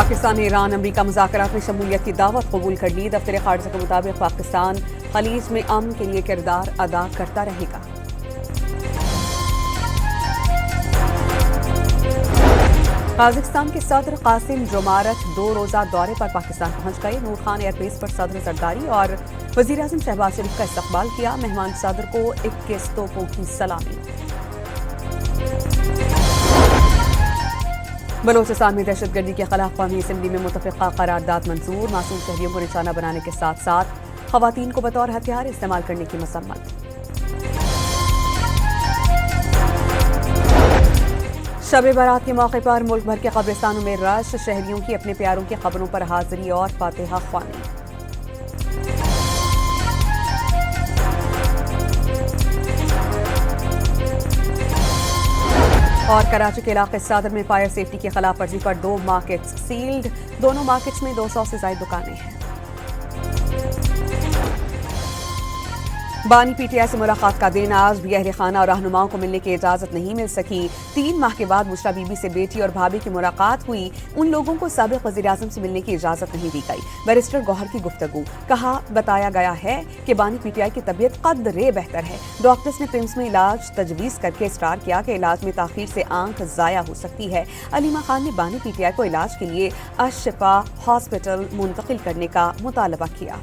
पाकिस्तान ने ईरान अमरीका मुज़ाकरात में शमूलियत की दावत कबूल कर ली। दफ्तर खारजा के मुताबिक पाकिस्तान खलीज में अमन के लिए किरदार अदा करता रहेगा। काजाकिस्तान के सदर कासिम जोमारत 2 रोज़ा दौरे पर पाकिस्तान पहुंच गए। नूर खान एयरबेस पर सदर जरदारी और वज़ीर आज़म शहबाज शरीफ का इस्तकबाल किया। मेहमान सदर को 21 तोपों की सलामी। बलोचिस्तान में दहशतगर्दी के खिलाफ कौमी असेंबली में मुतफ़िक़ा करारदाद मंजूर। मासूम शहरियों को निशाना बनाने के साथ साथ ख़वातीन को बतौर हथियार इस्तेमाल करने की मसम्मत। शब बारात के मौके पर मुल्क भर के कब्रिस्तानों में रश। शहरियों की अपने प्यारों की खबरों पर हाजिरी और फातिहा ख्वानी। और कराची के इलाके सदर में फायर सेफ्टी की खिलाफ वर्जी पर 2 मार्केट्स सील्ड। दोनों मार्केट्स में 200 से ज्यादा दुकानें हैं। बानी पीटीआई से मुलाकात का दिन। आज भी अहले खाना और रहनुमाओं को मिलने की इजाजत नहीं मिल सकी। 3 माह के बाद बुशरा बीबी से बेटी और भाभी की मुलाकात हुई। उन लोगों को साबिक वज़ीर आज़म से मिलने की इजाजत नहीं दी गई। बैरिस्टर गौहर की गुफ्तगू। कहा बताया गया है कि बानी पीटीआई की तबीयत कदरे बेहतर है। डॉक्टर्स ने पिम्स में इलाज तजवीज़ करके इसरार किया कि इलाज में ताखीर से आंख ज़ाया हो सकती है। अलीमा खान ने बानी पीटीआई को इलाज के लिए अश-शिफा हॉस्पिटल मुंतकिल करने का मुतालबा किया।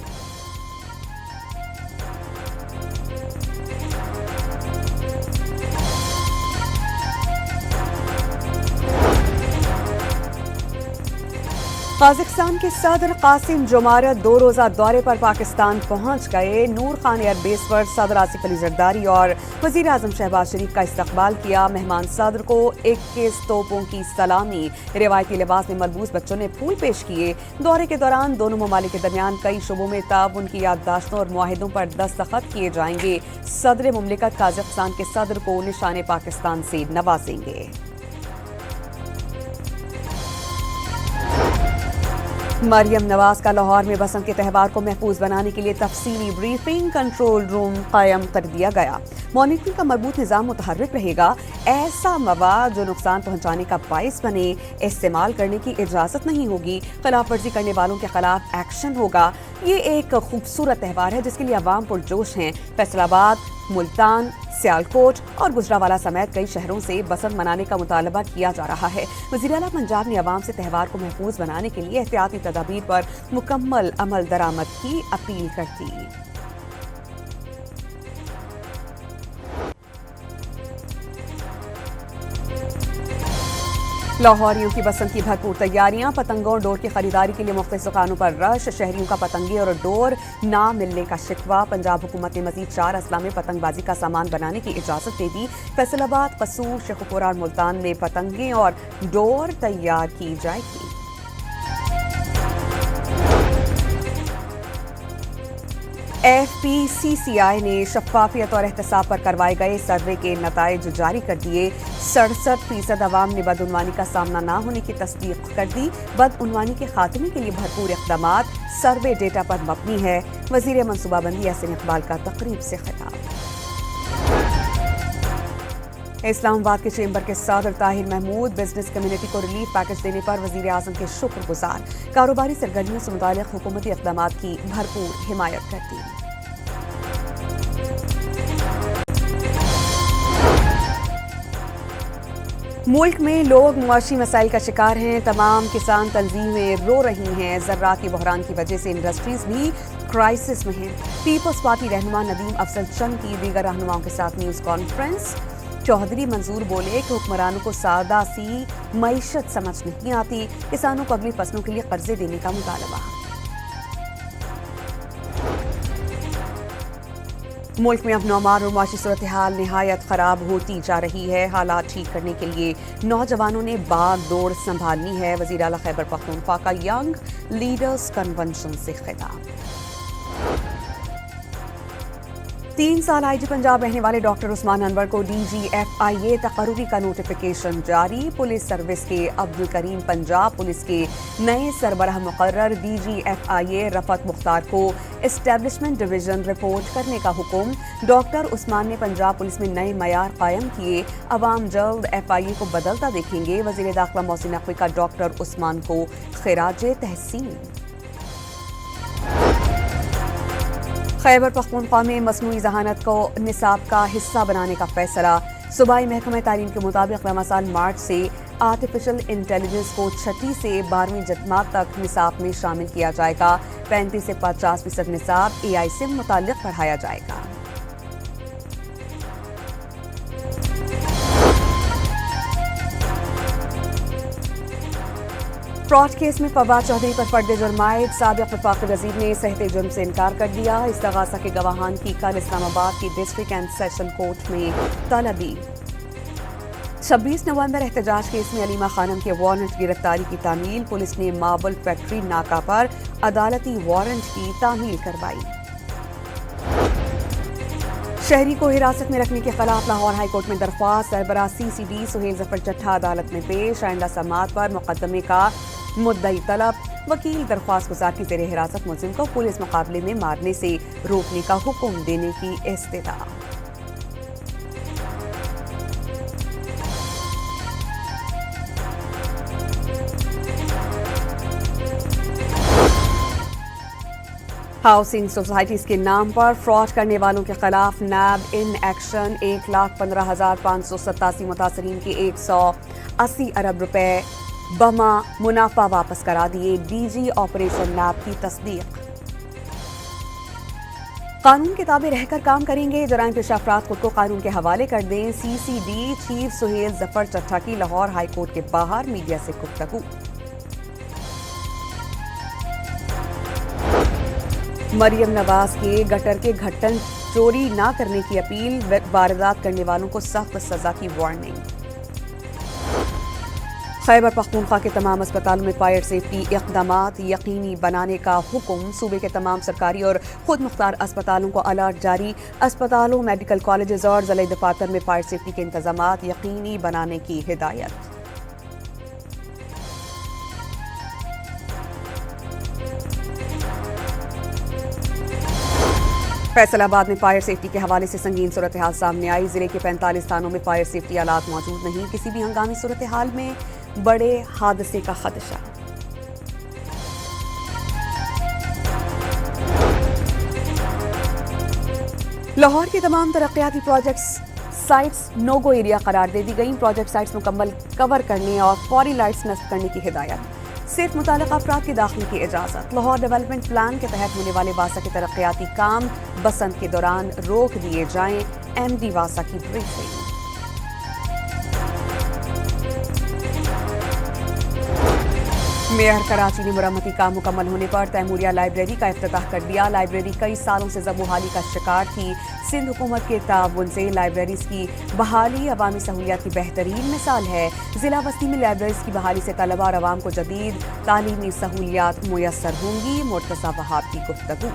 काजाकिस्तान के सदर कासिम जोमारत 2 रोज़ा दौरे पर पाकिस्तान पहुंच गए। नूर खान एयरबेस पर सदर आसिफ अली जरदारी और वज़ीर आज़म शहबाज शरीफ का इस्तकबाल किया। मेहमान सदर को 21 तोपों की सलामी। रिवायती लिबास में मलबूस बच्चों ने फूल पेश किए। दौरे के दौरान दोनों ममालिक के दरमियान कई शोबों में ताउन की याददाश्तों और मुआहिदों पर दस्तखत किए जाएंगे। सदर मुमलिकत काजाकिस्तान के सदर को निशाने पाकिस्तान से नवाजेंगे। मरियम नवाज का लाहौर में बसंत के त्यौहार को महफूज बनाने के लिए तफसीली ब्रीफिंग कंट्रोल रूम कायम कर दिया गया। मॉनिटरिंग का मजबूत निज़ाम मुतहर्रिक रहेगा। ऐसा मवाद जो नुकसान पहुंचाने का बाइस बने इस्तेमाल करने की इजाज़त नहीं होगी। खिलाफ वर्जी करने वालों के खिलाफ एक्शन होगा। ये एक खूबसूरत त्यौहार है जिसके लिए अवाम पुरजोश हैं। फैसलाबाद, मुल्तान, सियालकोट और गुजरावाला समेत कई शहरों से बसंत मनाने का मुतालबा किया जा रहा है। वज़ीर आला पंजाब ने अवाम से त्यौहार को महफूज बनाने के लिए एहतियाती तदाबीर पर मुकम्मल अमल दरामद की अपील कर दी। लाहौरियों की बसंत की भरपूर तैयारियां। पतंगों और डोर की खरीदारी के लिए मुख्तलिफ दुकानों पर रश। शहरियों का पतंगे और डोर ना मिलने का शिकवा। पंजाब हुकूमत ने मजीद 4 अजला में पतंगबाजी का सामान बनाने की इजाजत दे दी। फैसलाबाद, कसूर, शेखुपुरा और मुल्तान में पतंगे और डोर तैयार की जाएगी। FPCCI ने शफाफियत और एहतसाब पर करवाए गए सर्वे के नताइज जारी कर दिए। 67% अवाम ने बदउनवानी का सामना न होने की तस्दीक कर दी। बदउनवानी के खात्मे के लिए भरपूर इक़दामात सर्वे डेटा पर मबनी है। वज़ीर मनसूबाबंदी यासीन इकबाल का तकरीब से खिताब। इस्लामाबाद के चेंबर के सदर ताहिर महमूद बिजनेस कम्युनिटी को रिलीफ पैकेज देने पर वज़ीर आज़म के शुक्रगुजार। कारोबारी सरगर्मियों से मुताल्लिक़ हुकूमती इक़दामात की भरपूर हिमायत करती। मुल्क में लोग मुआशी मसाइल का शिकार हैं। तमाम किसान तंजीमें रो रही हैं। ज़राअत के बहरान की वजह से इंडस्ट्रीज भी क्राइसिस में हैं। पीपल्स पार्टी रहनुमा नदीम अफजल चंद की दीगर रहनुमाओं के साथ न्यूज़ कॉन्फ्रेंस। चौधरी मंजूर बोले कि हुक्मरानों को सादा सी मईशत समझ नहीं आती। किसानों को अगली फसलों के लिए कर्जे देने का मुतालबा। मुल्क में अब नौमार और मुआशी सूरत हाल निहायत खराब होती जा रही है। हालात ठीक करने के लिए नौजवानों ने बागडोर संभालनी है। वज़ीर आला खैबर पख्तूनख्वा का यंग लीडर्स कन्वेंशन से खिताब। 3 साल आईजी पंजाब रहने वाले डॉक्टर उस्मान अनवर को DGFIA तकर्रुरी का नोटिफिकेशन जारी। पुलिस सर्विस के अब्दुल करीम पंजाब पुलिस के नए सरबराह मुकर्रर DGFIA रफत मुख्तार को एस्टेब्लिशमेंट डिवीजन रिपोर्ट करने का हुक्म। डॉक्टर उस्मान ने पंजाब पुलिस में नए मयार कायम किए। अवाम जल्द FIA को बदलता देखेंगे। वज़ीर दाखिला मोहसिन नकवी का डॉक्टर उस्मान को खिराज तहसीन। खैबर पख्तूनख्वा में मसनूई ज़हानत को निसाब का हिस्सा बनाने का फैसला। सूबाई महकमा तालीम के मुताबिक रवा साल मार्च से आर्टिफिशियल इंटेलिजेंस को 6ठी से 12वीं जमात तक निसाब में शामिल किया जाएगा। 35 से 50% निसाब AI से मुताल्लिक बढ़ाया जाएगा। फ्रॉड केस में फवाद चौधरी पर फर्द जुर्म आयद। साबिक वफाकी वज़ीर ने सहते जुर्म से इनकार कर दिया। इस्तगासा के गवाहान की कल इस्लामाबाद की डिस्ट्रिक्ट एंड सेशन कोर्ट में तलबी। 26 नवंबर एहतजाज केस में अलीमा खानम के वारंट गिरफ्तारी की तामील। पुलिस ने मार्बल फैक्ट्री नाका पर अदालती वारंट की तामील करवाई। शहरी को हिरासत में रखने के खिलाफ लाहौर हाई कोर्ट में दरख्वास्त। सरबराह CCD सुहेल जफर चट्ठा अदालत में पेश। आइंदा समाअत पर मुकदमे का मुद्दई तलब। वकील दरख्वास्त गुजार की ज़ेर हिरासत मुलजिम को पुलिस मुकाबले में मारने से रोकने का हुक्म देने की इस्तिदा। हाउसिंग सोसाइटीज के नाम पर फ्रॉड करने वालों के खिलाफ नैब इन एक्शन। 1,15,587 मुतासरीन के 180 अरब रुपए बमा मुनाफा वापस करा दिए। DG ऑपरेशन नैब की तस्दीक। कानून के ताबे रहकर काम करेंगे। जराइम पेशा अफराद खुद को कानून के हवाले कर दें। CCD चीफ सुहेल जफर चट्ठा की लाहौर हाई कोर्ट के बाहर मीडिया से गुफ्तगू। मरियम नवाज के गटर के घट्टन चोरी ना करने की अपील। वारदात करने वालों को सख्त सजा की वार्निंग। खैबर पख्तूनख्वा के तमाम अस्पतालों में फायर सेफ्टी इक़दामात यकीनी बनाने का हुक्म। सूबे के तमाम सरकारी और खुद मुख्तार अस्पतालों को अलर्ट जारी। अस्पतालों, मेडिकल कॉलेजेस और ज़िला दफातर में फायर सेफ्टी के इंतजामात यकीनी बनाने की हिदायत। फैसलाबाद में फायर सेफ्टी के हवाले से संगीन सूरत हाल सामने आई। जिले के 45 थानों में फायर सेफ्टी आलात मौजूद नहीं। किसी भी हंगामी सूरत हाल में बड़े हादसे का खदशा। लाहौर के तमाम तरक्याती projects sites no go area करार दे दी गई। प्रोजेक्ट साइट्स मुकम्मल कवर करने और फौरी लाइट्स नस्ब करने की हिदायत। सिर्फ मुताल्लिक़ अफराद के दाखिले की इजाज़त। लाहौर डेवलपमेंट प्लान के तहत होने वाले वासा के तरक्याती काम बसंत के दौरान रोक दिए जाएं। MD वासा की ब्रीफिंग। मेयर कराची ने मुरम्मती काम मुकम्मल होने पर तैमूरिया लाइब्रेरी का इफ्तिताह कर दिया। लाइब्रेरी कई सालों से ज़बूहाली का शिकार थी। सिंध हुकूमत के ताउन से लाइब्रेरीज की बहाली अवामी सहूलियात की बेहतरीन मिसाल है। ज़िला बस्ती में लाइब्रेरीज की बहाली से तलबा और अवाम को जदीद तालीमी सहूलियात मुयस्सर होंगी। मुर्तज़ा वहाब की गुफ्तगू।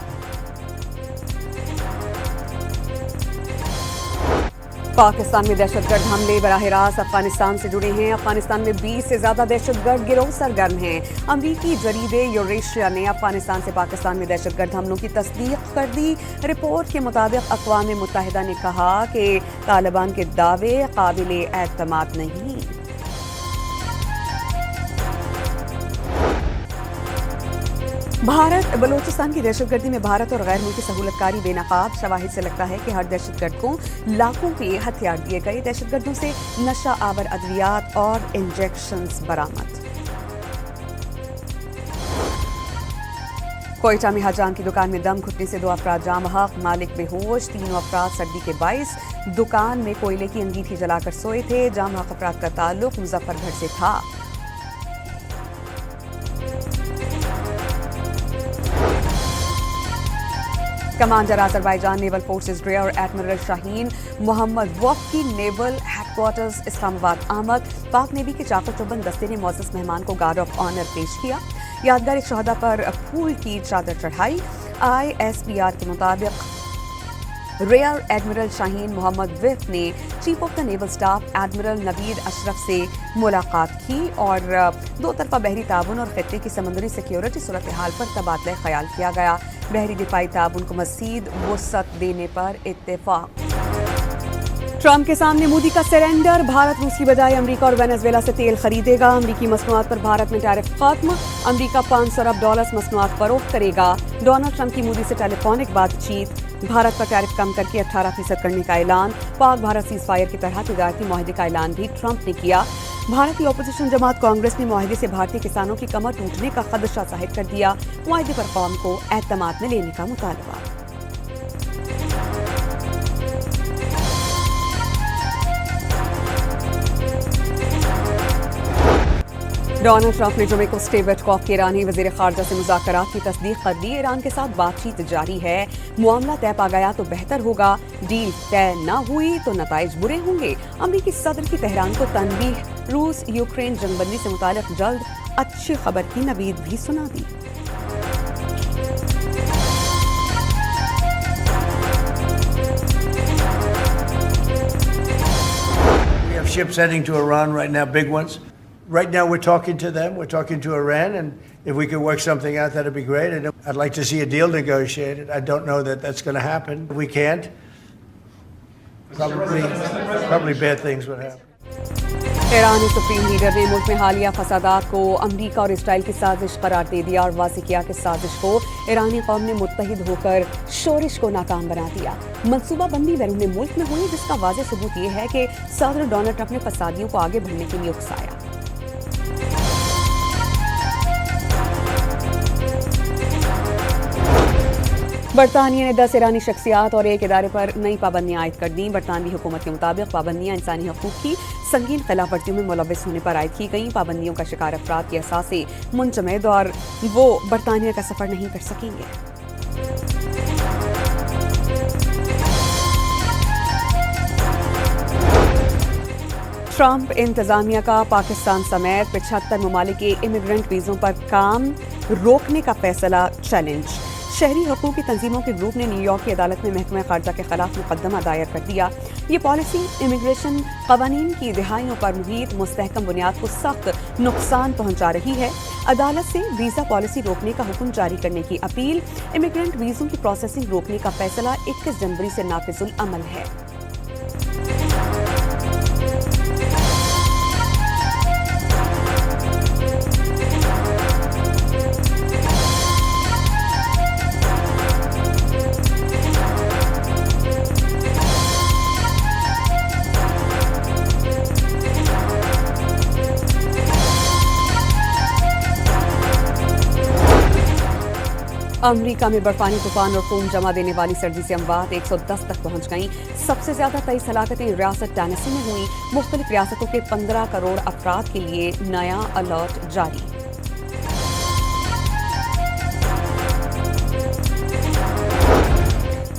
पाकिस्तान में दहशतगर्द हमले बराह रास्त अफगानिस्तान से जुड़े हैं। अफगानिस्तान में 20 से ज्यादा दहशतगर्द गिरोह सरगर्म हैं। अमरीकी जरीदे यूरेशिया ने अफगानिस्तान से पाकिस्तान में दहशतगर्द हमलों की तस्दीक कर दी। रिपोर्ट के मुताबिक अक़वाम मुत्तहिदा ने कहा कि तालिबान के दावे काबिल एतमाद नहीं। भारत बलूचिस्तान की दहशतगर्दी में भारत और गैर मुल्की सहूलतकारी बेनकाब। शवाहिद से लगता है कि हर दहशतगर्द को लाखों के हथियार दिए गए। दहशतगर्दों से नशा आवर अद्वियात और इंजेक्शंस बरामद। कोयटा में हजाम की दुकान में दम घुटने से 2 अफराद जाम बहक। मालिक बेहोश। 3 अफराद सर्दी के बाइस दुकान में कोयले की अंगीठी जलाकर सोए थे। जाम बहक अफराद का ताल्लुक मुजफ्फरगढ़ से था। Commander Azerbaijan naval forces rear admiral Shahin Mammadov की नेवल हेडक्वार्टर्स इस्लामाबाद आमद। पाक नेवी के चाको चौबंद दस्ते ने मोअज़्ज़ज़ मेहमान को गार्ड ऑफ ऑनर पेश किया। यादगार शहदा पर फूल की चादर चढ़ाई। ISPR के मुताबिक ریئر ایڈمرل شاہین محمد وف نے chief of the naval staff admiral Naveed Ashraf سے ملاقات کی اور دو طرفہ بحری تعاون اور خطے کی سمندری سیکیورٹی صورتحال پر تبادلہ خیال کیا گیا. بحری دفاعی تعاون کو مزید وسعت دینے پر اتفاق. ٹرمپ کے سامنے مودی کا سرنڈر. بھارت روس کی بجائے امریکہ اور وینزویلا سے تیل خریدے گا. امریکی مصنوعات پر بھارت میں ٹیرف ختم. امریکہ $500 ارب مصنوعات فروخت کرے گا. ڈونلڈ ٹرمپ کی مودی سے ٹیلی فونک بات چیت. بھارت پر ٹیرف کم کر کے 18% کرنے کا اعلان. پاک بھارت سیز فائر کی طرح تجارتی معاہدے کا اعلان بھی ٹرمپ نے کیا. بھارتی اپوزیشن جماعت کانگریس نے معاہدے سے بھارتی کسانوں کی کمر ٹوٹنے کا خدشہ ظاہر کر دیا. معاہدے پر قوم کو اعتماد میں لینے کا مطالبہ. ڈونلڈ ٹرمپ نے جمعے کو اسٹیو وٹکوف کے ایرانی وزیر خارجہ سے مذاکرات کی تصدیق کر دی. ایران کے ساتھ بات چیت جاری ہے. معاملہ طے پا گیا تو بہتر ہوگا. ڈیل طے نہ ہوئی تو نتائج برے ہوں گے. امریکی صدر کی تہران کو تنبیہ. روس یوکرین جنگ بندی سے متعلق جلد اچھی خبر کی نوید بھی سنا دی. We have ships heading to Iran right now, big ones. Right now we're talking to them, we're talking to Iran, and if we could work something out, that'd be great. And I'd like to see a deal negotiated. I don't know that that's going to happen. If we can't, probably bad things would happen. ایرانی supreme leader نے ملک میں حالیہ فسادات کو امریکہ اور اسرائیل کی سازش قرار دے دیا اور واضح کیا کہ سازش کو ایرانی قوم نے متحد ہو کر شورش کو ناکام بنا دیا. منصوبہ بندی بیرون ملک میں ہوئی جس کا واضح ثبوت یہ ہے کہ صدر ڈونلڈ ٹرمپ نے فسادیوں کو آگے بڑھنے کے لیے اکسایا. برطانیہ نے 10 ایرانی شخصیات اور ایک ادارے پر نئی پابندیاں عائد کر دیں. برطانوی حکومت کے مطابق پابندیاں انسانی حقوق کی سنگین خلاف ورزیوں میں ملوث ہونے پر عائد کی گئیں. پابندیوں کا شکار افراد کے اثاثے منجمد اور وہ برطانیہ کا سفر نہیں کر سکیں گے. ٹرمپ انتظامیہ کا پاکستان سمیت 75 ممالک کے امیگرنٹ ویزوں پر کام روکنے کا فیصلہ چیلنج. شہری حقوق کی تنظیموں کے گروپ نے نیو یارک کی عدالت میں محکمہ خارجہ کے خلاف مقدمہ دائر کر دیا. یہ پالیسی امیگریشن قوانین کی دہائیوں پر محیط مستحکم بنیاد کو سخت نقصان پہنچا رہی ہے. عدالت سے ویزا پالیسی روکنے کا حکم جاری کرنے کی اپیل. امیگرنٹ ویزوں کی پروسیسنگ روکنے کا فیصلہ 21 جنوری سے نافذ العمل ہے. امریکہ میں برفانی طوفان اور خون جما دینے والی سردی سے اموات 110 تک پہنچ گئیں. سب سے زیادہ 23 ہلاکتیں ریاست ٹینیسی میں ہوئیں. مختلف ریاستوں کے 15 کروڑ افراد کے لیے نیا الرٹ جاری.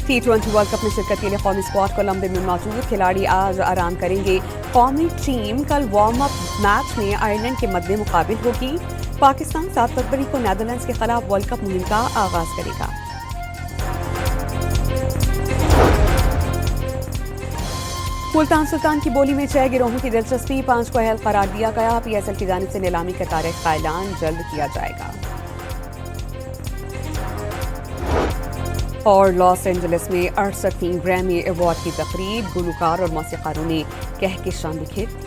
T20 ورلڈ کپ میں شرکت کے لیے قومی اسکواڈ کولمبو میں موجود. کھلاڑی آج آرام کریں گے. قومی ٹیم کل وارم اپ میچ میں آئرلینڈ کے مد مقابل ہوگی. پاکستان 7 فروری کو نیدرلینڈز کے خلاف ورلڈ کپ مہم کا آغاز کرے گا. ملتان سلطان کی بولی میں 6 گروہوں کی دلچسپی. 5 کو اہل قرار دیا گیا. PSL کی جانب سے نیلامی کا تاریخ کا اعلان جلد کیا جائے گا. اور لاس اینجلس میں 68ویں گریمی ایوارڈ کی تقریب. گلوکار اور موسیقاروں نے کہکشاں بکھیر